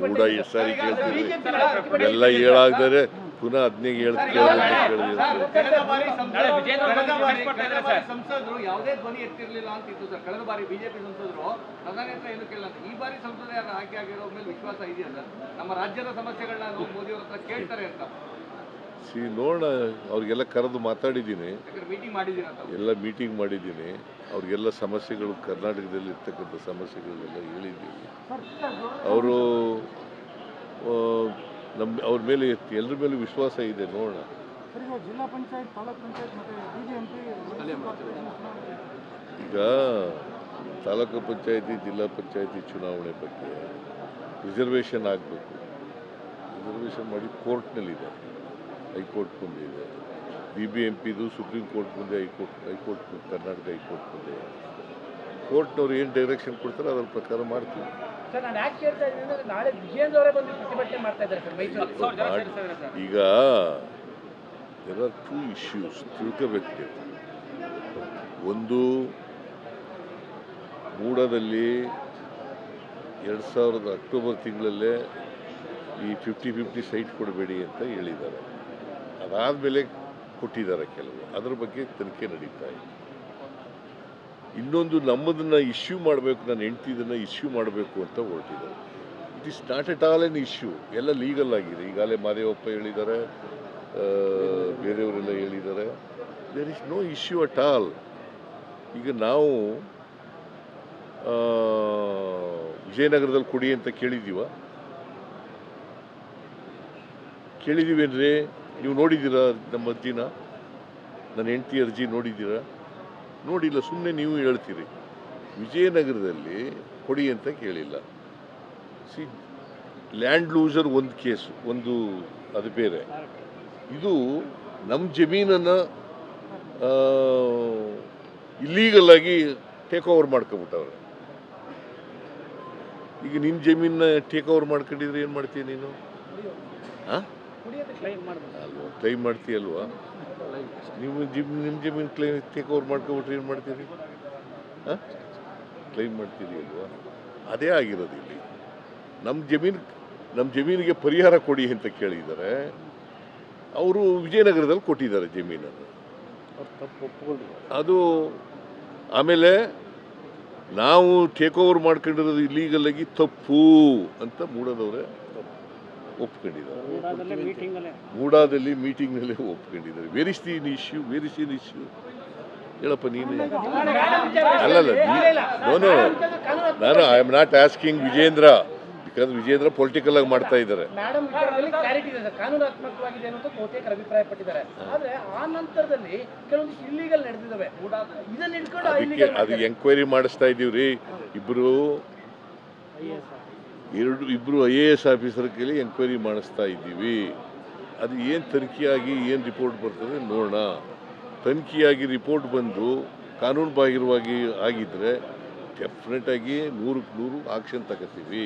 ಮೂಡ ಎಷ್ಟು ಸಾರಿ ಕೇಳ್ತೀವಿ ಎಲ್ಲ ಹೇಳಾಗ್ದರೆ ಪುನಃ ಹದಿನೈದು ಹೇಳ್ತೀವಿ. ಸಂಸದರು ಯಾವುದೇ ಧ್ವನಿ ಎತ್ತಿರಲಿಲ್ಲ ಅಂತಿತ್ತು ಸರ್. ಕಳೆದ ಬಾರಿ ಬಿಜೆಪಿ ಸಂಸದರು ಪ್ರಧಾನಿ ಹತ್ರ ಏನು ಕೇಳಿಲ್ಲ. ಈ ಬಾರಿ ಸಂಸದರ ಆಯ್ಕೆ ಆಗಿರೋ ಮೇಲೆ ವಿಶ್ವಾಸ ಇದೆಯಾ ಸರ್? ನಮ್ಮ ರಾಜ್ಯದ ಸಮಸ್ಯೆಗಳನ್ನ ಮೋದಿ ಅವ್ರ ಹತ್ರ ಕೇಳ್ತಾರೆ ಅಂತ ನೋಡೋಣ. ಅವ್ರಿಗೆಲ್ಲ ಕರೆದು ಮಾತಾಡಿದ್ದೀನಿ, ಎಲ್ಲ ಮೀಟಿಂಗ್ ಮಾಡಿದ್ದೀನಿ. ಅವ್ರಿಗೆಲ್ಲ ಸಮಸ್ಯೆಗಳು ಕರ್ನಾಟಕದಲ್ಲಿ ಇರ್ತಕ್ಕಂಥ ಸಮಸ್ಯೆಗಳೆಲ್ಲ ಹೇಳಿದ್ದೀವಿ. ಅವರು ಅವ್ರ ಮೇಲೆ ಎಲ್ಲರ ಮೇಲೂ ವಿಶ್ವಾಸ ಇದೆ. ನೋಡೋಣ. ಜಿಲ್ಲಾ ಪಂಚಾಯತ್, ತಾಲೂಕ್ ಪಂಚಾಯತ್ ಮತ್ತು ಬಿಬಿಎಂಪಿ ಈಗ ತಾಲೂಕು ಪಂಚಾಯತಿ, ಜಿಲ್ಲಾ ಪಂಚಾಯತಿ ಚುನಾವಣೆ ಬಗ್ಗೆ ರಿಸರ್ವೇಷನ್ ಆಗಬೇಕು. ರಿಸರ್ವೇಷನ್ ಮಾಡಿ ಕೋರ್ಟ್ನಲ್ಲಿದೆ, ಹೈಕೋರ್ಟ್ ಮುಂದೆ. BBMPದು ಸುಪ್ರೀಂ ಕೋರ್ಟ್ ಮುಂದೆ, ಹೈಕೋರ್ಟ್ ಕರ್ನಾಟಕ ಹೈಕೋರ್ಟ್ ಮುಂದೆ. ಕೋರ್ಟ್ನವ್ರು ಏನು ಡೈರೆಕ್ಷನ್ ಕೊಡ್ತಾರೆ ಅದ್ರ ಪ್ರಕಾರ ಮಾಡ್ತೀವಿ. ಈಗ ದೇರ್ ಆರ್ ಟೂ ಇಶ್ಯೂಸ್ ತಿಳ್ಕೋಬೇಕು. ಒಂದು, ಮೂಡಾದಲ್ಲಿ 2000 ಅಕ್ಟೋಬರ್ ತಿಂಗಳಲ್ಲೇ ಈ 50-50 ಸೈಟ್ ಕೊಡಬೇಡಿ ಅಂತ ಹೇಳಿದ್ದಾರೆ. ಅದಾದಮೇಲೆ ಕೊಟ್ಟಿದ್ದಾರೆ ಕೆಲವು. ಅದರ ಬಗ್ಗೆ ತನಿಖೆ ನಡೀತಾ ಇದೆ. ಇನ್ನೊಂದು, ನಮ್ಮದನ್ನು ಇಶ್ಯೂ ಮಾಡಬೇಕು, ನನ್ನ ಹೆಂಡ್ತಿದನ್ನು ಇಶ್ಯೂ ಮಾಡಬೇಕು ಅಂತ ಹೊರಟಿದ್ದಾರೆ. It is not at all an issue. ಎಲ್ಲ ಲೀಗಲ್ ಆಗಿದೆ. ಈಗಾಗಲೇ ಮಾದೇವಪ್ಪ ಹೇಳಿದ್ದಾರೆ, ಬೇರೆಯವರೆಲ್ಲ ಹೇಳಿದ್ದಾರೆ. There is no issue at all. ಈಗ ನಾವು ವಿಜಯನಗರದಲ್ಲಿ ಕೊಡಿ ಅಂತ ಕೇಳಿದ್ದೀವೇನ್ರಿ? ನೀವು ನೋಡಿದ್ದೀರಾ ನಮ್ಮ ಅರ್ಜಿನ? ನನ್ನ ಹೆಂಡತಿ ಅರ್ಜಿ ನೋಡಿದ್ದೀರಾ? ನೋಡಿಲ್ಲ. ಸುಮ್ಮನೆ ನೀವು ಹೇಳ್ತೀರಿ. ವಿಜಯನಗರದಲ್ಲಿ ಕೊಡಿ ಅಂತ ಕೇಳಿಲ್ಲ. ಲ್ಯಾಂಡ್ ಲೂಸರ್ ಒಂದು ಕೇಸು, ಒಂದು ಅದು ಬೇರೆ. ಇದು ನಮ್ಮ ಜಮೀನನ್ನು ಇಲ್ಲೀಗಲ್ ಆಗಿ ಟೇಕ್ ಓವರ್ ಮಾಡ್ಕೊಬಿಟ್ಟವ್ರೆ. ಈಗ ನಿನ್ನ ಜಮೀನ ಟೇಕ್ ಓವರ್ ಮಾಡ್ಕೊಂಡಿದ್ರೆ ಏನು ಮಾಡ್ತೀಯ ನೀನು? ಅಲ್ವಾ, ಕ್ಲೈಮ್ ಮಾಡ್ತೀಯಲ್ವಾ? ನೀವು ನಿಮ್ಮ ಜಮೀನು ಟೇಕ್ ಓವರ್ ಮಾಡ್ಕೊಬಿಟ್ರೆ ಏನು ಮಾಡ್ತೀರಿ? ಕ್ಲೈಮ್ ಮಾಡ್ತೀರಿ ಅಲ್ವಾ? ಅದೇ ಆಗಿರೋದು ಇಲ್ಲಿ. ನಮ್ಮ ಜಮೀನಿಗೆ ಪರಿಹಾರ ಕೊಡಿ ಅಂತ ಕೇಳಿದ್ದಾರೆ. ಅವರು ವಿಜಯನಗರದಲ್ಲಿ ಕೊಟ್ಟಿದ್ದಾರೆ ಜಮೀನನ್ನು. ಅದು ಆಮೇಲೆ ನಾವು ಟೇಕ್ ಓವರ್ ಮಾಡ್ಕೊಂಡಿರೋದು ಇಲ್ಲೀಗಲ್ ಆಗಿ ತಪ್ಪು ಅಂತ ಮೂಡಾದವರೇ ಒಪ್ಕೊಂಡಿದ್ದಾರೆ. ಮೂಡಾದಲ್ಲಿ ಮೀಟಿಂಗ್ನಲ್ಲೇ ಒಪ್ಕೊಂಡಿದ್ದಾರೆ. Where is the issue? ಹೇಳಪ್ಪ ನೀನು. ಅಲ್ಲಲ್ಲ, ನಾನು I am not asking Vijayendra, because Vijayendra political ಆಗಿ ಮಾಡ್ತಾ ಇದ್ದಾರೆ. ಅದಕ್ಕೆ ಎಂಕ್ವೈರಿ ಮಾಡಿಸ್ತಾ ಇದ್ದೀವ್ರಿ. ಇಬ್ರು IAS ಆಫೀಸರ್ ಕೈಲಿ ಎಂಕ್ವೈರಿ ಮಾಡಿಸ್ತಾ ಇದ್ದೀವಿ. ಅದು ಏನು ತನಿಖೆಯಾಗಿ ಏನು ರಿಪೋರ್ಟ್ ಬರ್ತದೆ ನೋಡೋಣ. ತನಿಖೆಯಾಗಿ ರಿಪೋರ್ಟ್ ಬಂದು ಕಾನೂನು ಬಾಹಿರವಾಗಿ ಆಗಿದ್ದರೆ ಡೆಫಿನೆಟಾಗಿ 100% ಆಕ್ಷನ್ ತಗೋತೀವಿ.